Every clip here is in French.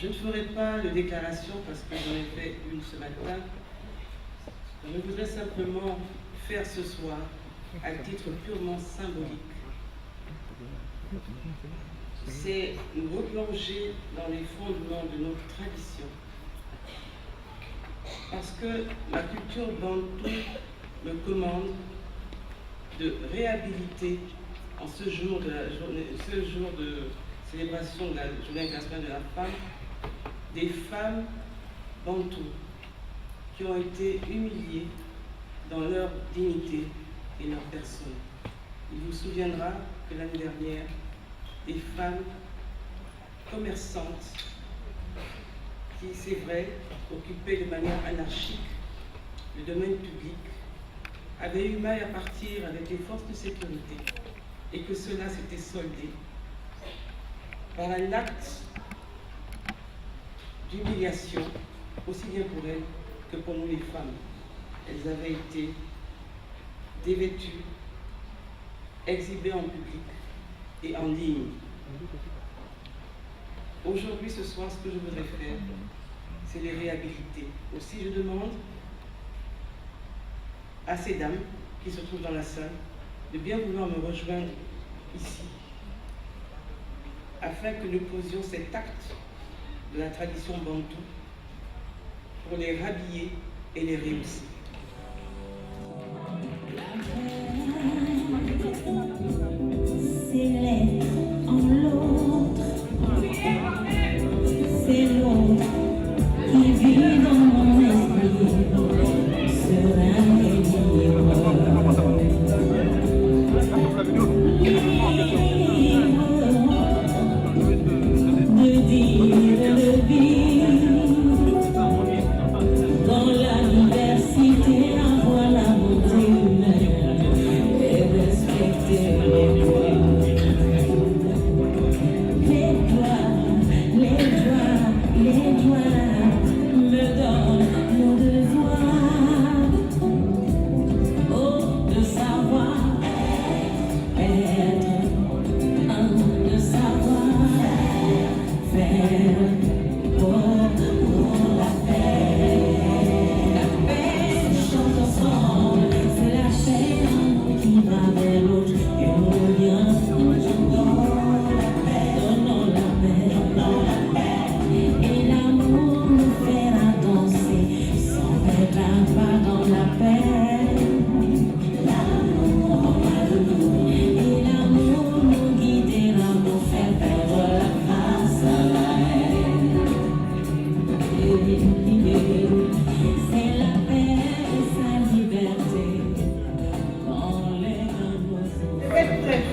Je ne ferai pas de déclaration parce que j'en ai fait une ce matin. Je voudrais simplement faire ce soir, à titre purement symbolique, c'est nous replonger dans les fondements de notre tradition. Parce que ma culture bantou me commande de réhabiliter en ce jour de célébration de la Journée internationale de la femme, des femmes bantoues qui ont été humiliées dans leur dignité et leur personne. Il vous souviendra que l'année dernière, des femmes commerçantes qui, c'est vrai, occupaient de manière anarchique le domaine public, avaient eu mal à partir avec les forces de sécurité et que cela s'était soldé par un acte d'humiliation, aussi bien pour elles que pour nous les femmes. Elles avaient été dévêtues, exhibées en public et en ligne. Aujourd'hui, ce soir, ce que je voudrais faire, c'est les réhabiliter. Aussi, je demande à ces dames qui se trouvent dans la salle de bien vouloir me rejoindre ici, afin que nous posions cet acte de la tradition bantou pour les rhabiller et les réussir. C'est l'être en l'autre, c'est l'autre qui vit dans mon esprit, serein et libre. De dire le vivre dans la diversité, avoir la beauté humaine et respecter les droits. Les droits me donnent mon devoir, oh, de savoir être, de savoir faire pour la paix. La paix se chante ensemble, c'est la chaîne qui va vers l'autre et on revient. Donnons la paix, donnons la paix, et l'amour nous fera danser sans mettre un pas dans la paix. Et l'amour nous guidera pour faire perdre la face à la haine. C'est la paix et sa liberté dans les oiseaux. Je vais être bref,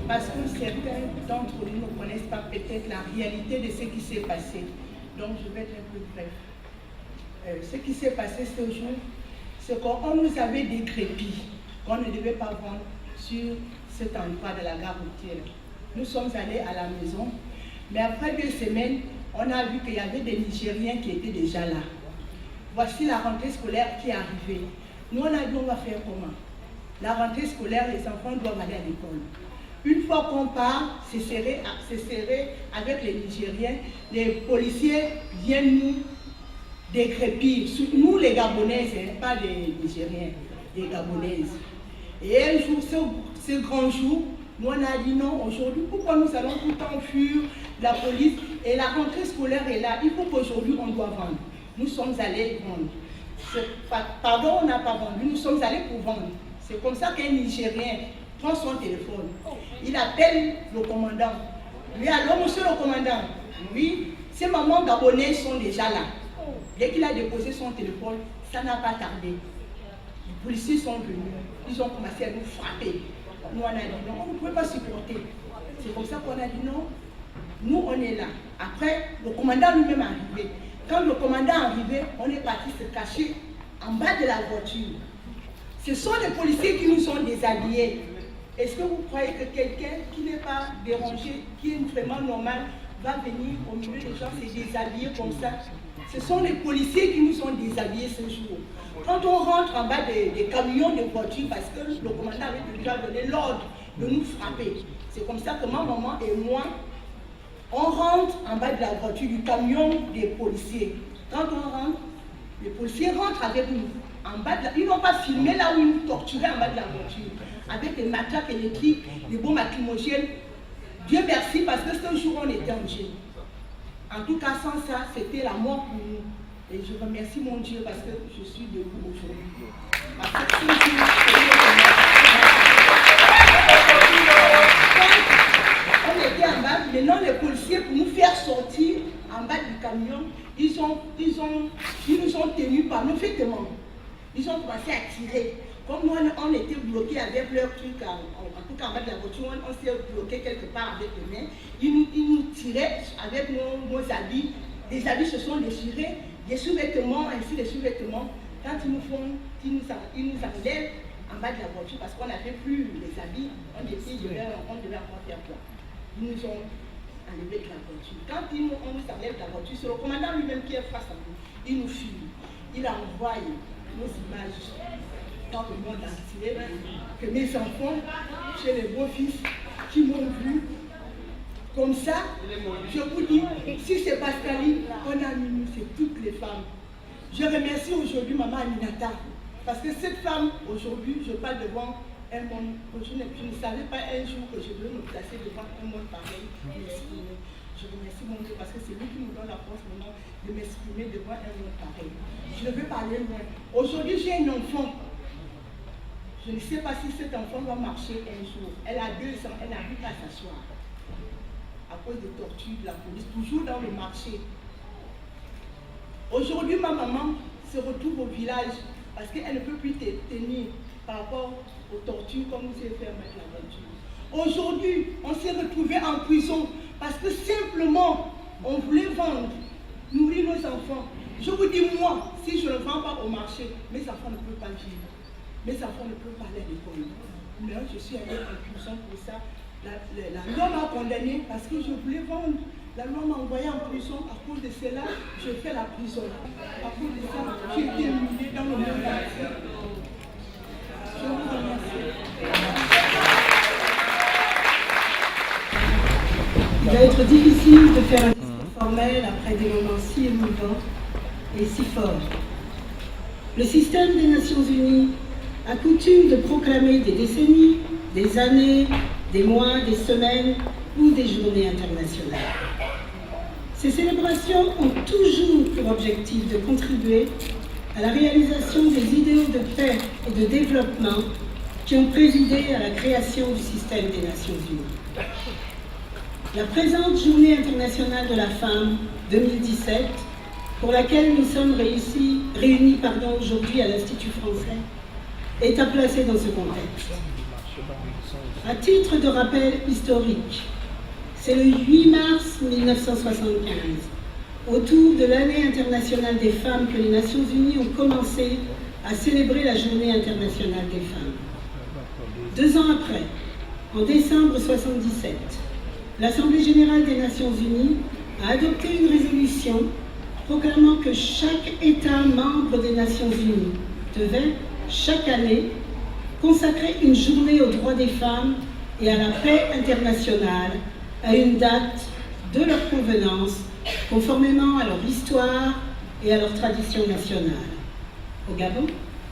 parce que certains d'entre nous ne connaissent pas peut-être la réalité de ce qui s'est passé. Donc je vais être un peu bref. Ce qui s'est passé ce jour, c'est qu'on nous avait décrépit qu'on ne devait pas vendre sur cet endroit de la gare routière. Nous sommes allés à la maison, mais après 2 semaines, on a vu qu'il y avait des Nigériens qui étaient déjà là. Voici la rentrée scolaire qui est arrivée. Nous, on a dit, on va faire comment? La rentrée scolaire, les enfants doivent aller à l'école. Une fois qu'on part, c'est serré avec les Nigériens, les policiers viennent nous décrépir. Nous, les Gabonaises, pas les Nigériens, les Gabonaises. Et un jour, ce grand jour, nous on a dit non, aujourd'hui, pourquoi nous allons tout le temps fuir la police? Et la rentrée scolaire est là, il faut qu'aujourd'hui on doit vendre. Nous sommes allés vendre. Pardon, on n'a pas vendu, nous sommes allés pour vendre. C'est comme ça qu'un Nigérien prend son téléphone. Il appelle le commandant. Lui, allô, monsieur le commandant. Oui, ces mamans gabonaises sont déjà là. Dès qu'il a déposé son téléphone, ça n'a pas tardé. Les policiers sont venus. Ils ont commencé à nous frapper. Nous, on a dit non, on ne pouvait pas supporter. C'est comme ça qu'on a dit non. Nous, on est là. Après, le commandant lui-même est arrivé. Quand le commandant est arrivé, on est parti se cacher en bas de la voiture. Ce sont les policiers qui nous ont déshabillés. Est-ce que vous croyez que quelqu'un qui n'est pas dérangé, qui est vraiment normal, va venir au milieu des gens se déshabiller comme ça? Ce sont les policiers qui nous ont déshabillés ce jour. Quand on rentre en bas des camions de voitures, parce que le commandant avait déjà donné l'ordre de nous frapper. C'est comme ça que ma maman et moi, On rentre en bas de la voiture, du camion des policiers. Quand on rentre, les policiers rentrent avec nous. En bas de ils n'ont pas filmé là où ils nous torturaient en bas de la voiture. Avec des matraques électriques, des bombes lacrymogènes. Dieu merci parce que ce jour on était en Dieu. En tout cas, sans ça, c'était la mort pour nous. Et je remercie mon Dieu parce que je suis debout aujourd'hui. Parce que ce jour, on était en bas, maintenant les policiers, pour nous faire sortir en bas du camion, ils nous ont tenus par nos vêtements. Ils ont commencé à tirer. Comme nous, on était bloqués avec leurs trucs, en tout cas en bas de la voiture, on s'est bloqué quelque part avec les mains. Ils nous tiraient avec nos habits. Les habits se sont déchirés, des sous-vêtements, ainsi des sous-vêtements. Quand ils nous enlèvent en bas de la voiture parce qu'on n'avait plus les habits, on devait encore faire quoi. Ils nous ont enlevés de la voiture. Quand on nous enlève de la voiture, c'est le commandant lui-même qui est face à nous. Il nous filme. Il envoie nos images dans le monde entier. Que mes enfants, chez les beaux-fils qui m'ont vu, comme ça, je vous dis, si c'est Pascaline, on a mis, c'est toutes les femmes. Je remercie aujourd'hui maman Aminata, parce que cette femme, aujourd'hui, je parle devant un monde, je ne savais pas un jour que je devais me placer devant un monde pareil, m'exprimer. Je remercie mon Dieu parce que c'est lui qui nous donne la force maintenant de m'exprimer devant un monde pareil. Je ne veux parler loin. Aujourd'hui, j'ai un enfant. Je ne sais pas si cet enfant va marcher un jour. Elle a 2 ans, elle n'arrive pas à s'asseoir. À cause des tortures de la police, toujours dans le marché. Aujourd'hui, ma maman se retrouve au village parce qu'elle ne peut plus tenir par rapport aux tortures comme nous avons fait avec la voiture. Aujourd'hui, on s'est retrouvé en prison parce que simplement, on voulait vendre, nourrir nos enfants. Je vous dis, moi, si je ne vends pas au marché, mes enfants ne peuvent pas vivre. Mes enfants ne peuvent pas aller à l'école. Mais je suis allée en prison pour ça. La loi m'a condamné parce que je voulais vendre. La loi m'a envoyé en prison. À cause de cela, je fais la prison. À cause de ça, j'ai été humiliée dans le monde entier. Je vous remercie. Il va être difficile de faire un discours formel après des moments si émouvants et si forts. Le système des Nations Unies a coutume de proclamer des décennies, des années, des mois, des semaines ou des journées internationales. Ces célébrations ont toujours pour objectif de contribuer à la réalisation des idéaux de paix et de développement qui ont présidé à la création du système des Nations Unies. La présente Journée internationale de la femme 2017, pour laquelle nous sommes réunis aujourd'hui à l'Institut français, est à placer dans ce contexte. À titre de rappel historique, c'est le 8 mars 1975, autour de l'année internationale des femmes, que les Nations Unies ont commencé à célébrer la Journée internationale des femmes. 2 ans après, en décembre 1977, l'Assemblée générale des Nations Unies a adopté une résolution proclamant que chaque État membre des Nations Unies devait, chaque année, consacrer une journée aux droits des femmes et à la paix internationale à une date de leur convenance, conformément à leur histoire et à leur tradition nationale. Au Gabon,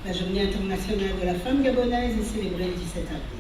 la Journée internationale de la femme gabonaise est célébrée le 17 avril.